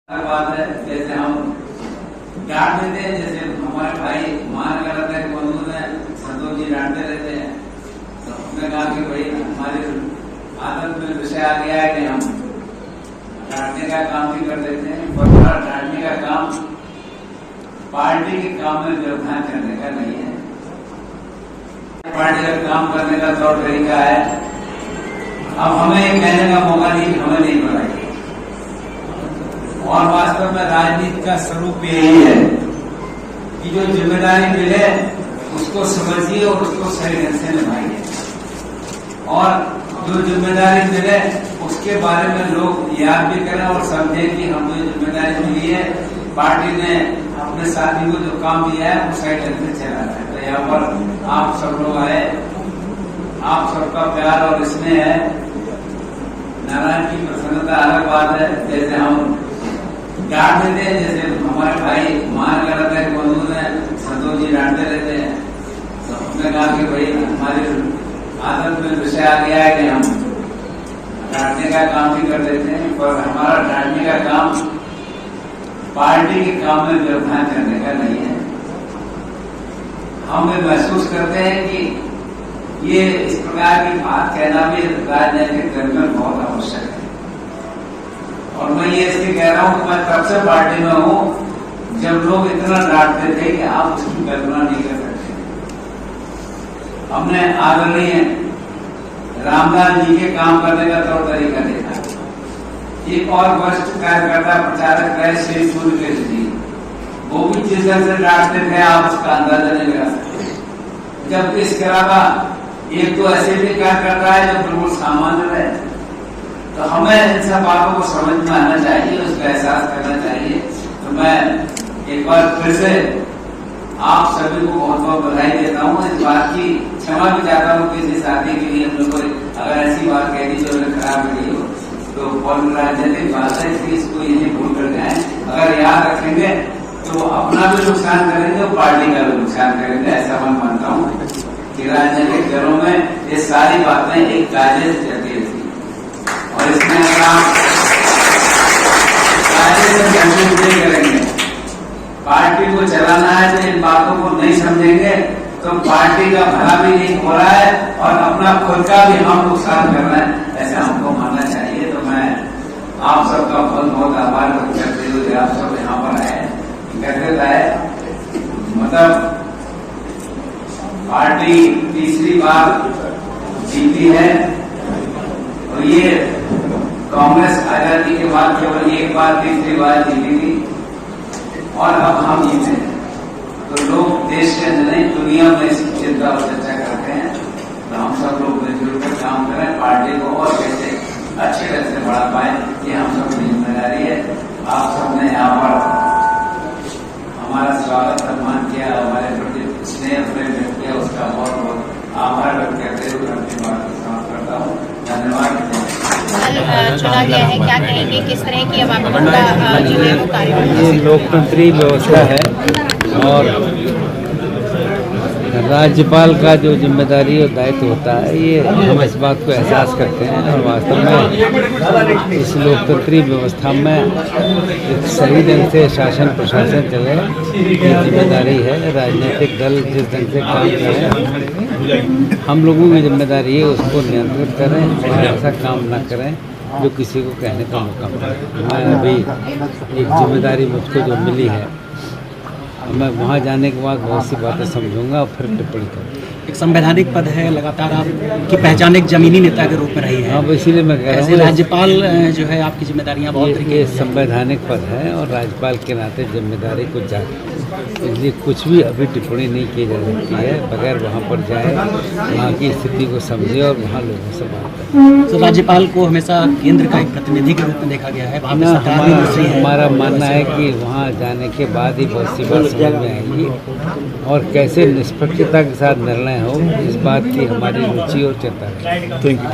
बात है जैसे हम डांट देते हैं, जैसे हमारे भाई मान कर रहते हैं बंधु ने संतोष जी डांटते रहते हैं, तो हमने कहा कि भाई हमारी आदत में विषय आ गया है कि हम डांटने का काम भी कर देते हैं, पर हमारा डांटने का काम पार्टी के काम में व्यवधान करने का नहीं है। पार्टी का काम करने का तौर तरीका है। अब हमें कहने का मौका नहीं, हमें नहीं बनाइए। और वास्तव में राजनीति का स्वरूप यही है कि जो जिम्मेदारी मिले उसको समझिए और उसको सही ढंग से निभाइए, और जो जिम्मेदारी मिले उसके बारे में लोग याद भी करें और समझें कि हमें जिम्मेदारी मिली है, पार्टी ने अपने साथी को जो काम दिया है वो सही ढंग से चला रहा है। तो यहाँ पर आप सब लोग आए, आप सबका प्यार और स्नेह है। नारायण की प्रसन्नता अलग बात है। जैसे हम डांट देते हैं, जैसे हमारे भाई मान कर रहते हैं बंधु ने संतोष जी डांटते रहते हैं, तो हमने कहा कि भाई हमारी आदत में विषय आ गया है कि हम डांटने का काम भी कर देते हैं, पर हमारा डांटने का काम पार्टी के काम में व्यवधान करने का नहीं है। हम ये महसूस करते हैं कि ये इस प्रकार की बात कहना भी राजनीतिक दल में बहुत आवश्यक है। और मैं ये इसलिए कह रहा हूं कि मैं तब से पार्टी में हूं जब लोग इतना डांटते थे कि आप उसकी कल्पना नहीं कर सकते। हमने आदरणीय रामदास जी के काम करने का तौर तरीका देखा। एक और वरिष्ठ कार्यकर्ता प्रचारक रहे श्री सूर्यकृष्ण जी, वो भी जिस तरह से डांटते थे आप उसका अंदाजा नहीं लगा सकते। जब इसके अलावा एक तो ऐसे भी कार्यकर्ता है जो बिल्कुल सामान्य रहे, तो हमें इन सब बातों को समझ में आना चाहिए, उसका एहसास करना चाहिए। तो मैं एक बार फिर से आप सभी को बहुत बहुत बधाई देता हूँ। इस बात की क्षमा भी चाहता हूँ कि इस शादी के लिए हम लोग को अगर ऐसी बात कह दी जो खराब लगी हो, तो बहुत राजनीतिक बात है, इसलिए इसको यही भूल कर जाए। अगर याद रखेंगे तो अपना भी नुकसान करेंगे और पार्टी का भी नुकसान करेंगे। ऐसा मैं मानता हूँ कि राजनीतिक दलों में ये सारी बातें एक कायदे से चलती रहती है, और इसमें अगर आप कायदे से महसूस नहीं करेंगे, पार्टी को चलाना है, तो इन बातों को नहीं समझेंगे तो पार्टी का भला भी नहीं हो रहा है और अपना खुद का भी हम नुकसान कर रहे हैं, ऐसा हमको मानना चाहिए। तो मैं आप सबका बहुत बहुत आभार व्यक्त करते हुए आप सब यहाँ पर आए, एकत्रित आए। मतलब पार्टी तीसरी बार जीती है, और ये कांग्रेस आजादी के बाद केवल एक बार तीसरी बार जीती थी, और अब हम जीते हैं। तो लोग देश के अंदर नहीं दुनिया में इस चिंता और चर्चा करते हैं। तो हम सब लोग मिलजुल कर काम करें, पार्टी को और कैसे अच्छे ढंग से बढ़ा पाए, ये हम सब की जिम्मेदारी है। आप सबने यहाँ पर हमारा स्वागत सम्मान किया, हमारे प्रति स्नेह प्रेम व्यक्त किया, उसका बहुत बहुत आभार व्यक्त करते हुए अपनी बात को समाप्त करता हूँ। धन्यवाद। चुना गया है, क्या कहेंगे, किस तरह की अब आपका जो है वो कार्यक्रम? ये लोकतंत्री व्यवस्था है और राज्यपाल का जो जिम्मेदारी और दायित्व होता है, ये हम इस बात को एहसास करते हैं। और वास्तव में इस लोकतंत्री व्यवस्था में एक सही ढंग से शासन प्रशासन चले, ये जिम्मेदारी है। राजनीतिक दल जिस ढंग से काम करें, हम लोगों की जिम्मेदारी है उसको नियंत्रित करें और ऐसा काम न करें जो किसी को कहने का मौका मिले। मैं अभी एक जिम्मेदारी मुझको जो मिली है, मैं वहाँ जाने के बाद बहुत सी बातें समझूंगा और फिर टिप्पणी करूँगा। एक संवैधानिक पद है, लगातार आपकी पहचान एक जमीनी नेता के रूप में रही है। हाँ, इसीलिए मैं कह रहा हूँ राज्यपाल जो है आपकी जिम्मेदारियां बहुत तरीके ये संवैधानिक पद है और राज्यपाल के नाते जिम्मेदारी कुछ ज़्यादा, इसलिए कुछ भी अभी टिप्पणी नहीं की जा सकती है बगैर वहाँ पर जाए, वहाँ की स्थिति को समझे और वहाँ लोगों से बात करें। तो राज्यपाल को हमेशा केंद्र का एक प्रतिनिधि के रूप में देखा गया है। हमारा मानना है कि वहाँ जाने के बाद ही बहुत सी बात समझ में आएगी और कैसे निष्पक्षता के साथ निर्णय हो, इस बात की हमारी रुचि और चिंता है। Thank you.